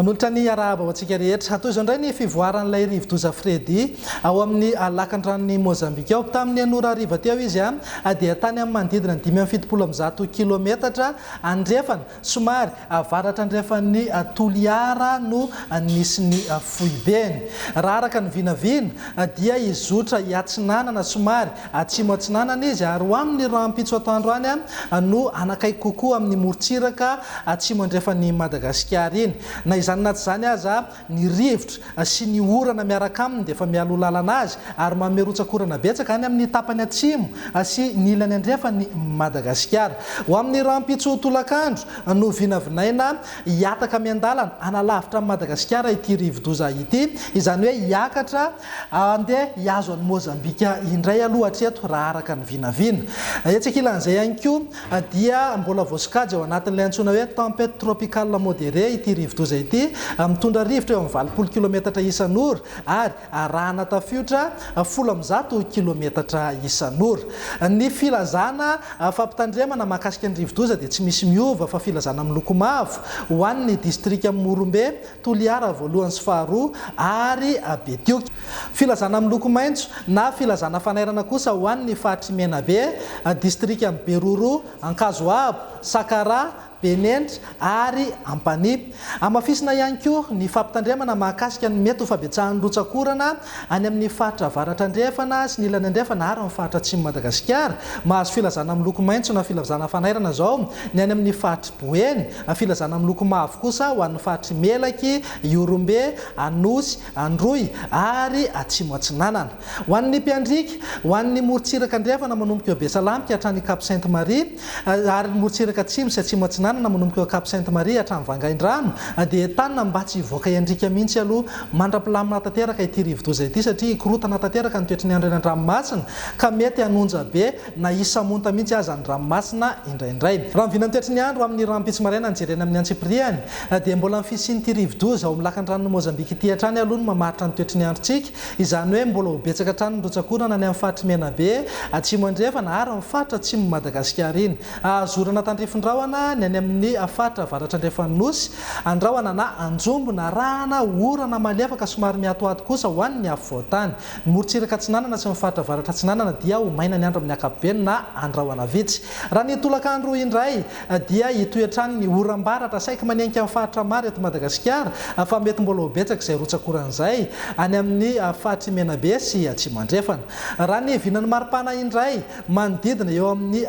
manolotra ny arahaba ho antsika rehetra atao izao indray ny fivoaran'ilay rivo-doza Fredy ao amin'ny lakan-dranon'ny Mozambika ao tamin'ny anora hariva teo izy dia tany amin'ny manodidina ny 570 kilometatra andrefana somary avaratra andrefan'ny Toliara no nisy ny foibeny. Raha araka ny vinavina dia izotra iatsinanana somary atsimo atsinanana izy ary ho amin'ny rampitso atoandro any no anakaiky kokoa amin'ny morontsiraka atsimo andrefan'ny Madagasikara iny. Na izany naty izany aza ny rivotra sy ny orana miaraka aminy dia efa mialo lalana azy ary mamerotsaka-orana betsaka any amin'ny tapany atsimo sy ny ilany andrefan'ny Madagasikara. Ho amin'ny rampitso tolakandro no vinavinaina hiataka miandalana analavitra amin'ny Madagasikara ity rivo-doza ity, izany hoe hiakatra andeha hiazo any Mozambika indray aloha hatreto raha araka ny vinavina. Etsekilan'izay ihany koa dia mbola voasokajy ao anatin'ilay antsoina hoe tempête tropicale modérée ity rivo-doza ity, mitondra rivotra eo amin'ny 20 kilometatra isan'ora ary arahana tafiotra 10 kilometatra isan'ora. Ny filazana fampitandremana mahakasika ny rivo-doza dia tsy misy miova fa filazana miloko mavo ho an'ny distrika Morombe, Toliara voalohany sy faharoa ary Betioky. Filazana miloko maitso na filazana fanairana kosa ho an'ny Fahatry Menabe, distrika Beroro, Ankazoabo, Sakara, Benenitra ary Ampanipa. Amafisina ihany koa ny fampitandremana mahakasika ny mety ho fabetsahan'ny rotsakorana any amin'ny faritra avaratra andrefana sy ny ilany andrefana ary amin'ny faritra atsimo Madagasikara. Mahazo filazana miloko maitso na filazana fanairana zao ny any amin'ny Fahatry Boeny, filazana miloko mavo kosa ho an'ny Fahatry Melaky, Iorombe, Anosy, Androy ary Atsimo Atsinanana. Ho an'ny mpiandrika, ho an'ny morontsiraka andrefana manomboka eo Besalamika hatrany Cap Sainte Marie ary morontsiraka atsimo sy Atsimo Atsinanana manomboka eo Cap Sainte Marie hatrany Vangaindrano dia tanina mba tsy hivoaka iandrika mihitsy aloha mandra-pilamina tanteraka ity rivo-doza ity satria ikorotana tanteraka ny toetry ny andro eny an-dranomasina ka mety hanonja be na isamonta mihitsy aza ny ranomasina indraindray. Raha mivina ny toetry ny andro amin'ny rampitso maraina nijerena amin'ny Antsipriany dia mbola mifisian'ity rivo-doza ao amin'ny lakan-dranon'ny Mozambika ity hatrany aloha no mamaritra ny toetry ny androntsika, izany hoe mbola ho betsaka hatrany ny rotsakorana ny amin'ny Fahatry Menabe, Atsimo andrefana ary amin'ny faritra atsimo Madagasikara iny. Azorana tandrifindrahona ny any amin'ny faritra avaratra andrefan'ny Nosy, andrahona na anjombona rana orana malefaka somary miatoato kosa ho an'ny afovoantany. Ny morontsiraka atsinanana sy ny faritra avaratra atsinanana dia ho maina ny andro amin'ny ankapobeny na andrahona vitsy. Raha ny tolakandro indray dia hitoetrany ny oram-baratra saika manenika amin'ny faritra maro eto Madagasikara fa mety mbola ho betsaka izay rotsakoran'izay any amin'ny Fahatry Menabe sy Atsimo andrefana. Raha ny vinan'ny maripana indray manodidina eo amin'ny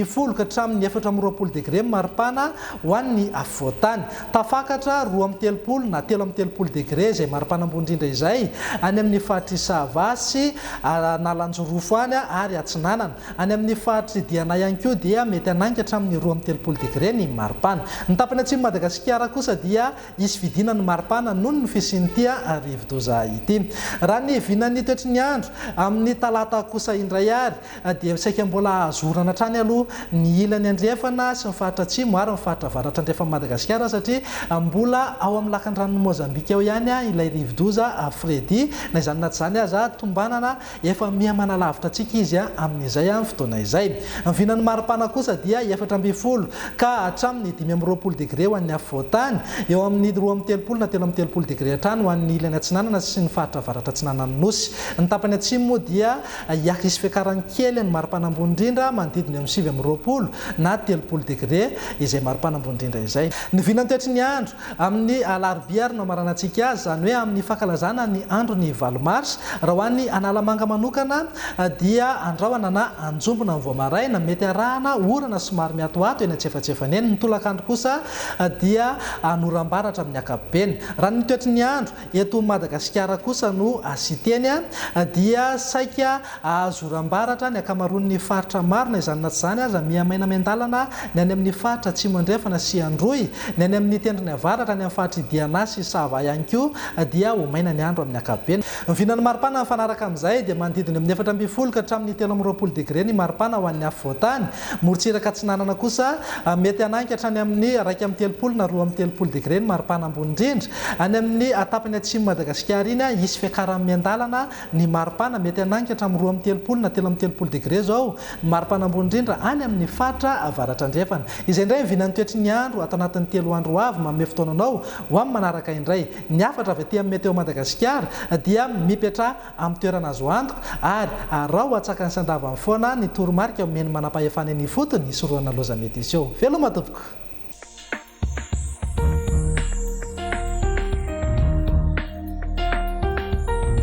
5 ka hatramin'ny 4 degré maripana ho an'ny afovoantany, tafakatra 2 na 3 degré izay maripana ambony indrindra izay any amin'ny Fahatry Sava sy Nalanjorofo any ary Atsinanana. Any amin'ny Fahatry Diana ihany koa dia mety hanangy hatramin'ny 2 degré ny maripana. Ny tapany atsimo Madagasikara kosa dia isy vidina ny maripana noho ny fisian'ity rivo-doza ity. Raha ny vinan'ny toetry ny andro amin'ny talata kosa indray ary dia saika mbola azorana hatrany aloha ny ilany andrefana sy ny faritra atsimo ary ny faritra avaratra andrefan'ny Madagasikara satria mbola ao amin'ny lakan-dranon'ny Mozambika eo ihany ilay rivo-doza Fredy. Na izany naty izany aza tombanana efa mihamana lavitra antsika izy amin'izay amin'ny fotoana izay. Ny vinan'ny maripana kosa dia 4 ka hatramin'ny 5 degré ho an'ny afovoantany, eo amin'ny 2 na 3 degré hatrany ho an'ny ilany atsinanana sy ny faritra avaratra atsinanan'ny Nosy. Ny tapany atsimo dia hiaka isy fiakarany kely ny maripana ambony indrindra manodidina amin'ny 7 na 3 degré izay maripana ambony indrindra izay. Ny vinan'ny toetry ny andro amin'ny alarobia ary no amaranantsika azy, izany hoe amin'ny fankalazana ny andro ny 8 mars. Raha ho an'ny analamanga manokana dia andrahona na anjombona ny voamaraina mety arahana orana somary miatoato eny antsefatsefany eny. Ny tolakandro kosa dia anoram-baratra amin'ny ankapobeny. Raha ny toetry ny andro eto Madagasikara kosa no asiteny dia saika azoram-baratra ny akamaroan'ny faritra maro. Na izany naty izany aza mihamaina miandalana ny any amin'ny faritra atsimo andrefana sy Androy, ny any amin'ny tendrony avaratra ny amin'ny Fahatry Diana sy Sava ihany koa dia ho maina ny andro amin'ny ankapobeny. Ny vinan'ny maripana mifanaraka amin'izay dia manodidina amin'ny 4 ka hatramin'ny 3 degré ny maripana ho an'ny afovoantany. Morontsiraka atsinanana kosa mety hanangy hatrany amin'ny 1 na 2 degré ny maripana ambony indrindra. Any amin'ny tapany atsimo Madagasikara iny isy fiakarany miandalana ny maripana mety hanangy hatramin'ny 2 na 3 degré zao maripana ambony indrindra any amin'ny faritra avaratra andrefana. Izay indray vinany toetry ny andro ato anatin'ny 3 andro avy manome fotoananao ho amin'ny manaraka indray. Ny afatra avy aty amin'ny Météo Madagasikara dia mipetra amin'ny toerana azo antoka ary raha ho atsakany sandava foana ny toromarika omeny manam-pahefana ny fotony isoroana loza mety izy eo. Veloma tompoko.